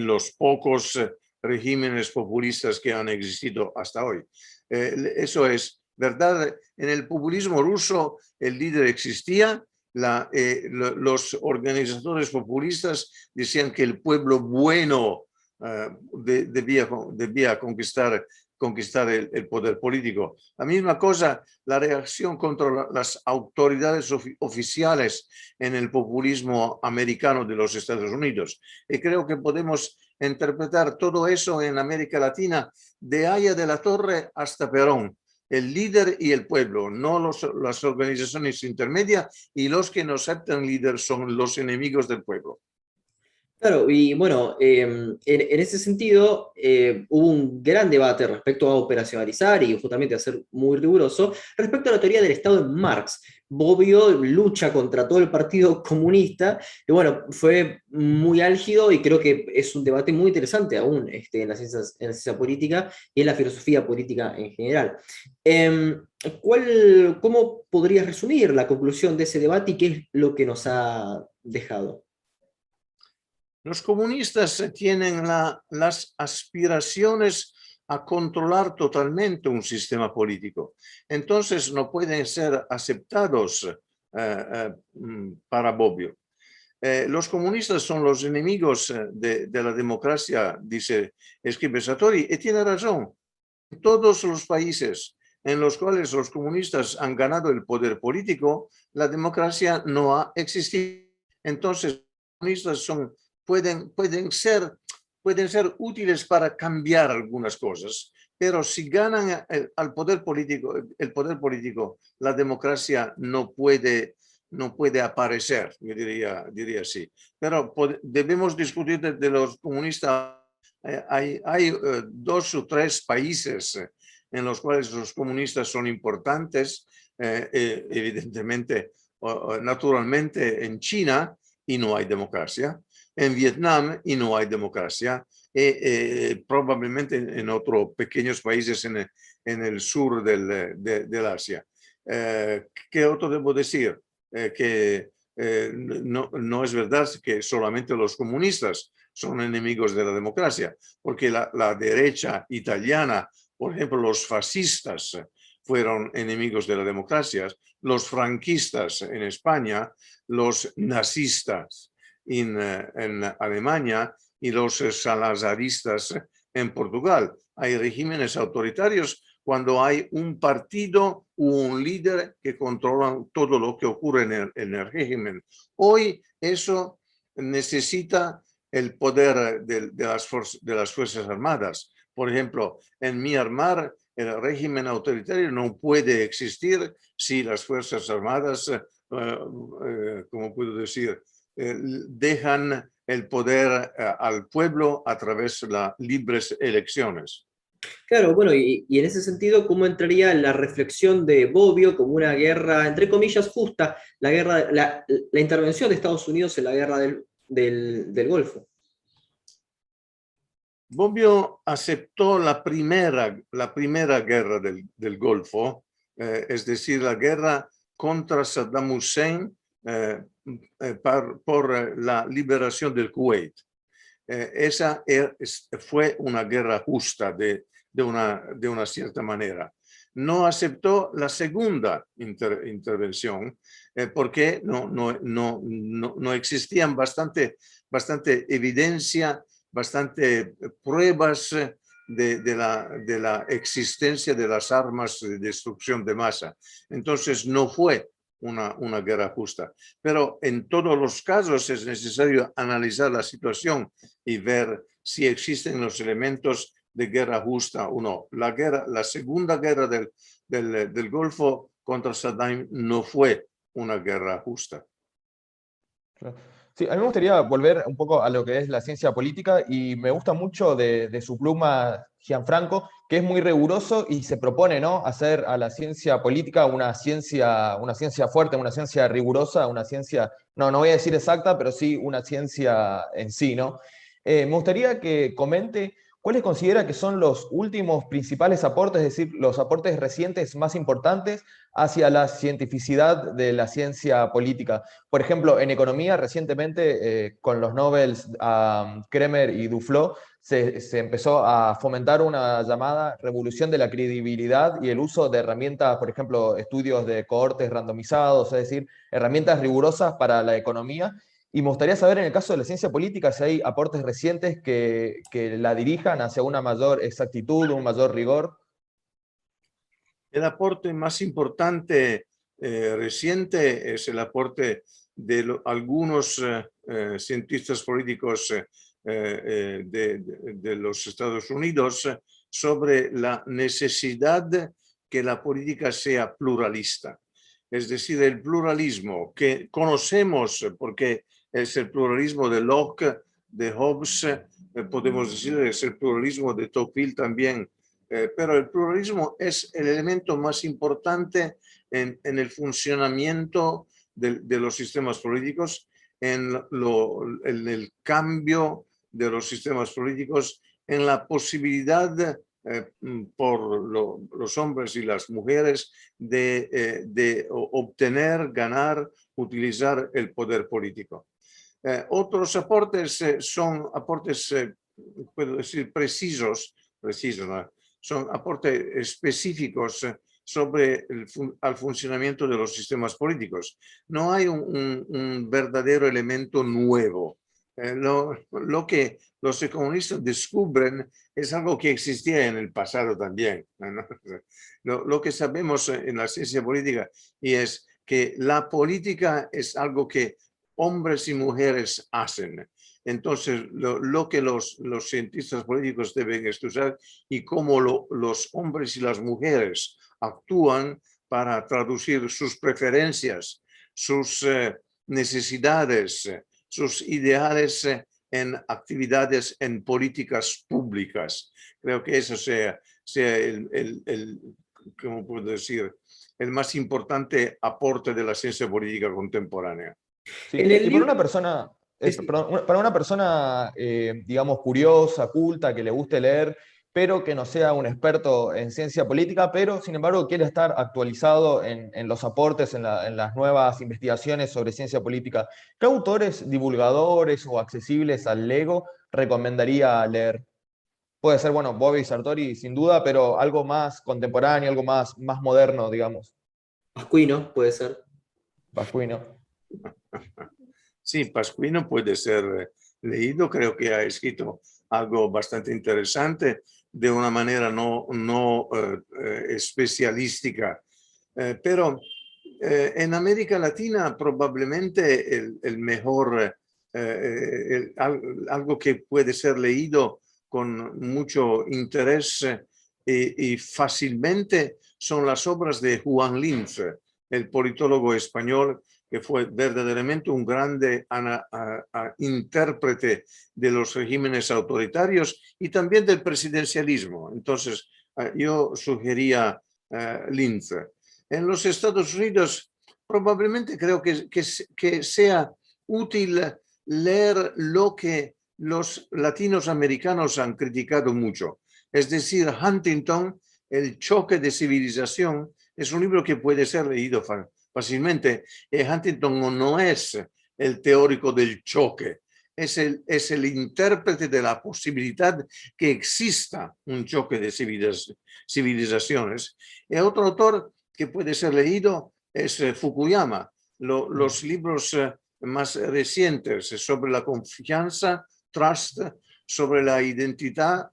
los pocos regímenes populistas que han existido hasta hoy. Eso es verdad. En el populismo ruso el líder existía, los organizadores populistas decían que el pueblo bueno debía conquistar el poder político. La misma cosa, la reacción contra las autoridades oficiales en el populismo americano de los Estados Unidos. Y creo que podemos interpretar todo eso en América Latina, de Haya de la Torre hasta Perón. El líder y el pueblo, no las organizaciones intermedias, y los que no aceptan líder son los enemigos del pueblo.
Claro, y bueno, en ese sentido hubo un gran debate respecto a operacionalizar y justamente a ser muy riguroso respecto a la teoría del Estado en Marx. Bobbio lucha contra todo el Partido Comunista y bueno, fue muy álgido y creo que es un debate muy interesante aún en la ciencia política y en la filosofía política en general. ¿Cómo podrías resumir la conclusión de ese debate y qué es lo que nos ha dejado?
Los comunistas tienen las aspiraciones a controlar totalmente un sistema político. Entonces no pueden ser aceptados para Bobbio. Los comunistas son los enemigos de la democracia, escribe Sartori, y tiene razón. En todos los países en los cuales los comunistas han ganado el poder político, la democracia no ha existido. Entonces, los comunistas pueden ser útiles para cambiar algunas cosas, pero si ganan el poder político, la democracia no puede aparecer, yo diría así. Pero debemos discutir de los comunistas. Hay 2 o 3 países en los cuales los comunistas son importantes, evidentemente, naturalmente en China, y no hay democracia, en Vietnam y no hay democracia, probablemente en otros pequeños países en el sur del Asia. ¿Qué otro debo decir? Que no es verdad que solamente los comunistas son enemigos de la democracia, porque la derecha italiana, por ejemplo, los fascistas fueron enemigos de la democracia, los franquistas en España, los nazistas en Alemania y los salazaristas en Portugal. Hay regímenes autoritarios cuando hay un partido o un líder que controla todo lo que ocurre en el régimen. Hoy eso necesita el poder de las Fuerzas Armadas. Por ejemplo, en Myanmar el régimen autoritario no puede existir si las Fuerzas Armadas, ¿cómo puedo decir?, dejan el poder al pueblo a través de las libres elecciones.
Claro, bueno, y en ese sentido, ¿cómo entraría la reflexión de Bobbio como una guerra, entre comillas, justa, la intervención de Estados Unidos en la guerra del Golfo?
Bobbio aceptó la primera guerra del Golfo, es decir, la guerra contra Saddam Hussein por la liberación del Kuwait. Esa fue una guerra justa de una cierta manera. No aceptó la segunda intervención porque no existían bastante evidencia, bastante pruebas de la existencia de las armas de destrucción de masa. Entonces no fue una guerra justa. Pero en todos los casos es necesario analizar la situación y ver si existen los elementos de guerra justa o no. La segunda guerra del Golfo contra Saddam no fue una guerra justa.
Sí, a mí me gustaría volver un poco a lo que es la ciencia política y me gusta mucho de su pluma Gianfranco, que es muy riguroso y se propone, ¿no?, hacer a la ciencia política una ciencia fuerte, una ciencia rigurosa, una ciencia, no voy a decir exacta, pero sí una ciencia en sí, ¿no? Me gustaría que comente cuáles considera que son los últimos principales aportes, es decir, los aportes recientes más importantes hacia la cientificidad de la ciencia política. Por ejemplo, en economía, recientemente, con los Nobels Kremer y Duflo, se empezó a fomentar una llamada revolución de la credibilidad y el uso de herramientas, por ejemplo, estudios de cohortes randomizados, es decir, herramientas rigurosas para la economía. Y me gustaría saber, en el caso de la ciencia política, si hay aportes recientes que la dirijan hacia una mayor exactitud, un mayor rigor.
El aporte más importante reciente es el aporte de algunos cientistas políticos de los Estados Unidos sobre la necesidad que la política sea pluralista. Es decir, el pluralismo que conocemos, porque es el pluralismo de Locke, de Hobbes, podemos decir, es el pluralismo de Tocqueville también, pero el pluralismo es el elemento más importante en el funcionamiento de los sistemas políticos, en el cambio de los sistemas políticos, en la posibilidad por los hombres y las mujeres de obtener, ganar, utilizar el poder político. Otros aportes son aportes, puedo decir, precisos, ¿no? Son aportes específicos sobre el funcionamiento de los sistemas políticos. No hay un verdadero elemento nuevo. Lo que los economistas descubren es algo que existía en el pasado también, ¿no? Lo que sabemos en la ciencia política y es que la política es algo que hombres y mujeres hacen. Entonces, lo que los cientistas políticos deben estudiar y cómo los hombres y las mujeres actúan para traducir sus preferencias, sus necesidades, sus ideales en actividades, en políticas públicas. Creo que eso sea ¿cómo puedo decir?, el más importante aporte de la ciencia política contemporánea.
Sí,
En el
y para
libro,
una persona, para una persona digamos, curiosa, culta, que le guste leer, pero que no sea un experto en ciencia política, pero sin embargo quiere estar actualizado en los aportes, en las nuevas investigaciones sobre ciencia política, ¿qué autores divulgadores o accesibles al Lego recomendaría leer? Puede ser, bueno, Bobby Sartori sin duda, pero algo más contemporáneo, algo más moderno, digamos.
Pascuino puede ser.
Pascuino.
Sí, Pascuino puede ser leído, creo que ha escrito algo bastante interesante de una manera no especialística, pero en América Latina probablemente el mejor, algo que puede ser leído con mucho interés y fácilmente son las obras de Juan Linz, el politólogo español, que fue verdaderamente un grande intérprete de los regímenes autoritarios y también del presidencialismo. Entonces, yo sugería Linz. En los Estados Unidos, probablemente creo que sea útil leer lo que los latinos americanos han criticado mucho. Es decir, Huntington, El choque de civilización, es un libro que puede ser leído fácilmente. Huntington no es el teórico del choque, es el intérprete de la posibilidad que exista un choque de civilizaciones. Y otro autor que puede ser leído es Fukuyama. Los libros más recientes sobre la confianza, trust, sobre la identidad,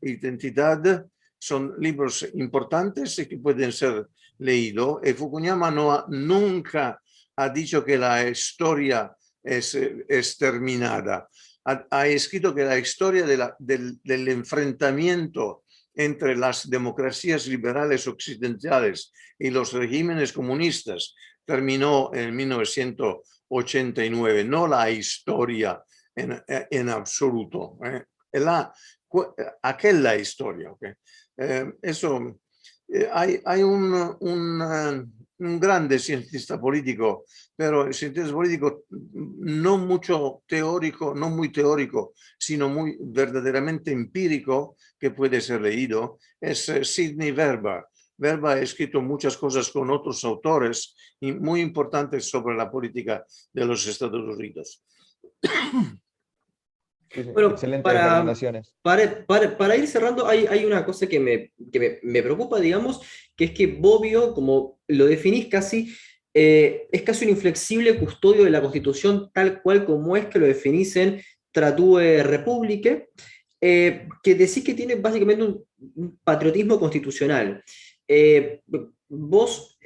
son libros importantes y que pueden ser leídos. Fukuyama nunca ha dicho que la historia es terminada. Ha escrito que la historia del enfrentamiento entre las democracias liberales occidentales y los regímenes comunistas terminó en 1989, no la historia en absoluto. Aquella historia. ¿Okay? Eso, hay un grande cientista político, pero el cientista político no mucho teórico, no muy teórico, sino muy verdaderamente empírico, que puede ser leído, es Sidney Verba. Verba ha escrito muchas cosas con otros autores y muy importantes sobre la política de los Estados Unidos.
Bueno,
excelentes recomendaciones.
Para ir cerrando, hay una cosa que me preocupa, digamos, que es que Bobbio, como lo definís casi, es casi un inflexible custodio de la Constitución tal cual como es que lo definís en Tratue Republique, que decís que tiene básicamente un patriotismo constitucional. Vos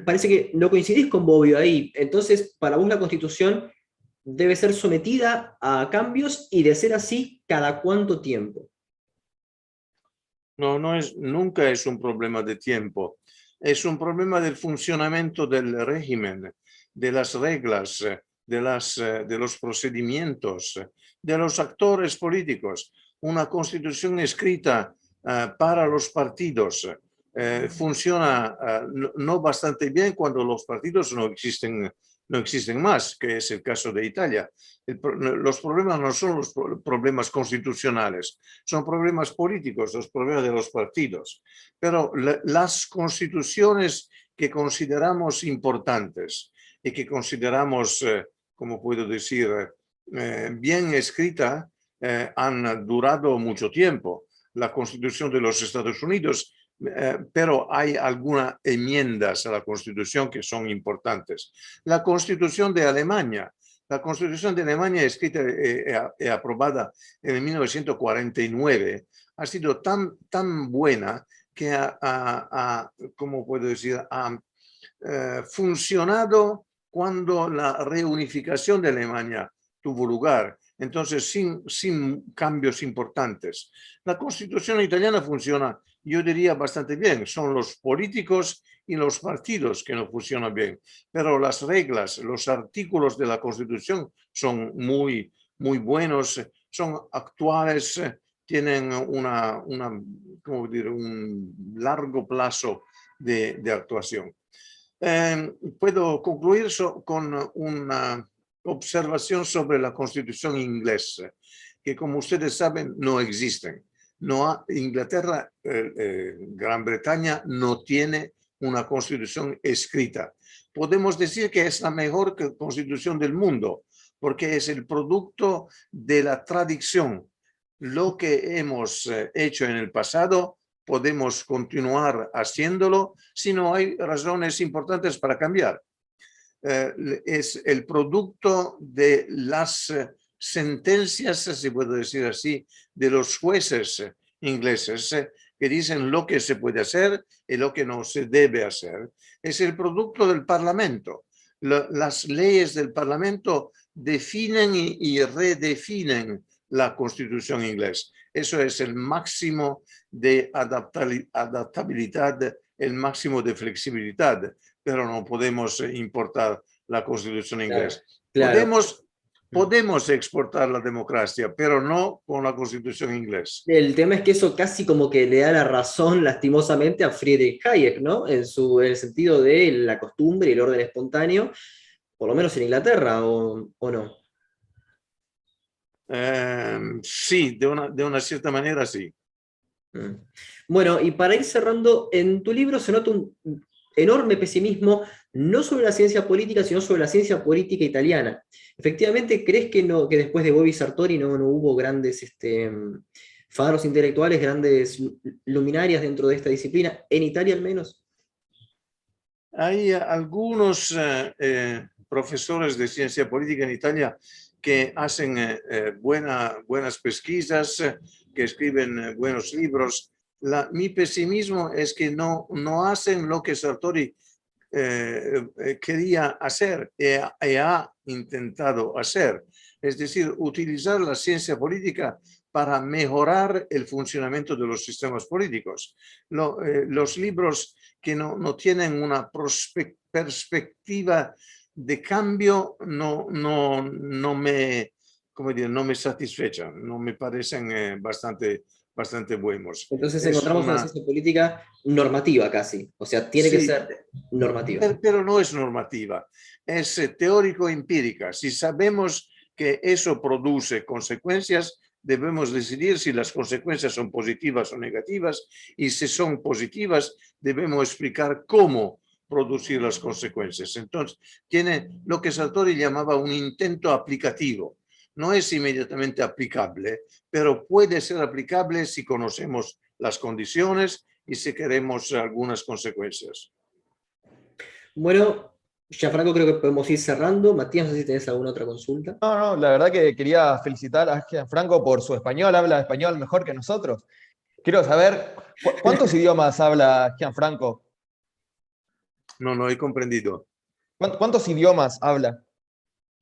parece que no coincidís con Bobbio ahí, entonces para vos la Constitución debe ser sometida a cambios y de ser así, ¿cada cuánto tiempo?
Nunca es un problema de tiempo, es un problema del funcionamiento del régimen, de las reglas, de los procedimientos, de los actores políticos. Una constitución escrita para los partidos funciona no bastante bien cuando los partidos no existen más, que es el caso de Italia. Los problemas no son los problemas constitucionales, son problemas políticos, los problemas de los partidos. Pero las constituciones que consideramos importantes y que consideramos, como puedo decir, bien escrita, han durado mucho tiempo. La Constitución de los Estados Unidos, pero hay algunas enmiendas a la Constitución que son importantes. La Constitución de Alemania. La Constitución de Alemania, escrita y aprobada en 1949, ha sido tan buena que ¿cómo puedo decir? Ha funcionado cuando la reunificación de Alemania tuvo lugar. Entonces, sin cambios importantes. La Constitución italiana funciona, yo diría, bastante bien. Son los políticos y los partidos que no funcionan bien. Pero las reglas, los artículos de la Constitución son muy buenos, son actuales, tienen ¿cómo decir? Un largo plazo de actuación. Puedo concluir con una observación sobre la Constitución inglesa, que como ustedes saben no existen. Inglaterra, Gran Bretaña no tiene una Constitución escrita. Podemos decir que es la mejor Constitución del mundo, porque es el producto de la tradición. Lo que hemos hecho en el pasado podemos continuar haciéndolo si no hay razones importantes para cambiar. Es el producto de las sentencias, si puedo decir así, de los jueces ingleses que dicen lo que se puede hacer y lo que no se debe hacer. Es el producto del Parlamento. Las leyes del Parlamento definen y redefinen la Constitución inglesa. Eso es el máximo de adaptabilidad, el máximo de flexibilidad, pero no podemos importar la Constitución inglesa.
Claro.
Podemos exportar la democracia, pero no con la Constitución inglesa.
El tema es que eso casi como que le da la razón, lastimosamente, a Friedrich Hayek, ¿no? En el sentido de la costumbre y el orden espontáneo, por lo menos en Inglaterra, ¿o no?
Sí, de una cierta manera sí.
Bueno, y para ir cerrando, en tu libro se nota un enorme pesimismo, no sobre la ciencia política, sino sobre la ciencia política italiana. Efectivamente, ¿crees que, no, que después de Bobby Sartori no hubo grandes faros intelectuales, grandes luminarias dentro de esta disciplina, en Italia al menos?
Hay algunos profesores de ciencia política en Italia que hacen buenas pesquisas, que escriben buenos libros. Mi pesimismo es que no hacen lo que Sartori quería hacer y ha intentado hacer. Es decir, utilizar la ciencia política para mejorar el funcionamiento de los sistemas políticos. Los libros que no tienen una perspectiva de cambio no me, no me satisfechan, no me parecen bastante buenos.
Entonces encontramos una ciencia política normativa casi, o sea, tiene que ser normativa.
Pero no es normativa, es teórico-empírica. Si sabemos que eso produce consecuencias, debemos decidir si las consecuencias son positivas o negativas, y si son positivas, debemos explicar cómo producir las consecuencias. Entonces, tiene lo que Sartori llamaba un intento aplicativo. No es inmediatamente aplicable, pero puede ser aplicable si conocemos las condiciones y si queremos algunas consecuencias.
Bueno, Gianfranco, creo que podemos ir cerrando. Matías, no sé si tenés alguna otra consulta.
No, la verdad que quería felicitar a Gianfranco por su español, habla español mejor que nosotros. Quiero saber, ¿cuántos idiomas habla Gianfranco?
No he comprendido.
¿Cuántos idiomas habla?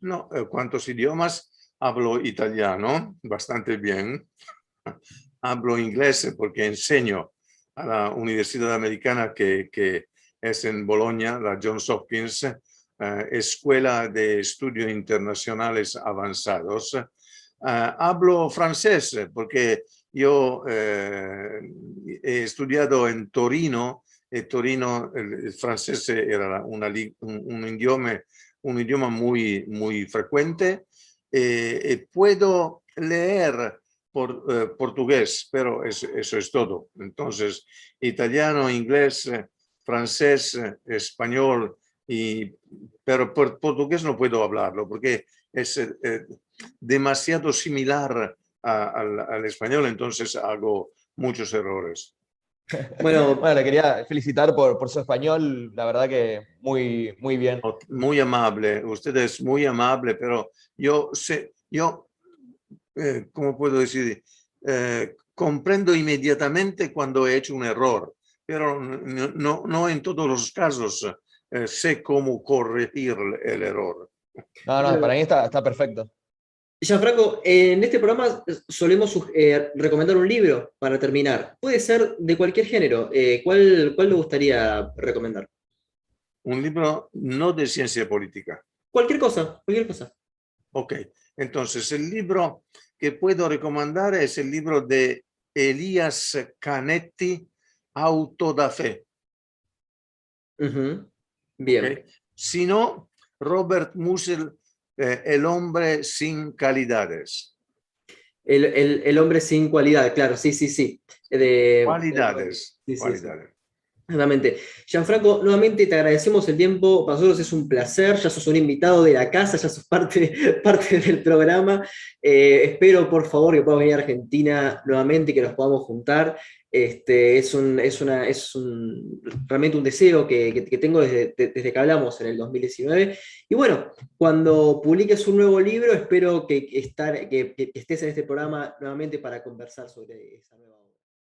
No, ¿cuántos idiomas? Hablo italiano bastante bien. Hablo inglés porque enseño a la Universidad Americana que es en Bologna, la Johns Hopkins, Escuela de Estudios Internacionales Avanzados. Hablo francés porque yo he estudiado en Torino. Torino, el francés era un idioma muy frecuente. Puedo leer portugués, pero eso es todo. Entonces, italiano, inglés, francés, español, pero portugués no puedo hablarlo porque es demasiado similar al español, entonces hago muchos errores.
Bueno,
le quería felicitar por su español, la verdad que muy bien.
Muy amable, usted es muy amable, pero yo ¿cómo puedo decir? Comprendo inmediatamente cuando he hecho un error, pero no en todos los casos sé cómo corregir el error.
No, para mí está perfecto.
Gianfranco, en este programa solemos recomendar un libro para terminar. Puede ser de cualquier género. ¿Cuál le gustaría recomendar?
Un libro no de ciencia política.
Cualquier cosa, cualquier cosa.
Ok, entonces el libro que puedo recomendar es el libro de Elias Canetti, Auto da Fe.
Bien.
Okay. Si no, Robert Musil, El hombre sin cualidades.
El hombre sin cualidad, claro, sí.
Cualidades.
Sí.
Cualidades.
Nuevamente. Gianfranco, nuevamente te agradecemos el tiempo, para nosotros es un placer, ya sos un invitado de la casa, ya sos parte del programa. Espero, por favor, que puedas venir a Argentina nuevamente y que nos podamos juntar. Es realmente un deseo que tengo desde que hablamos en el 2019. Y bueno, cuando publiques un nuevo libro, espero que estés en este programa nuevamente para conversar sobre esa nueva obra.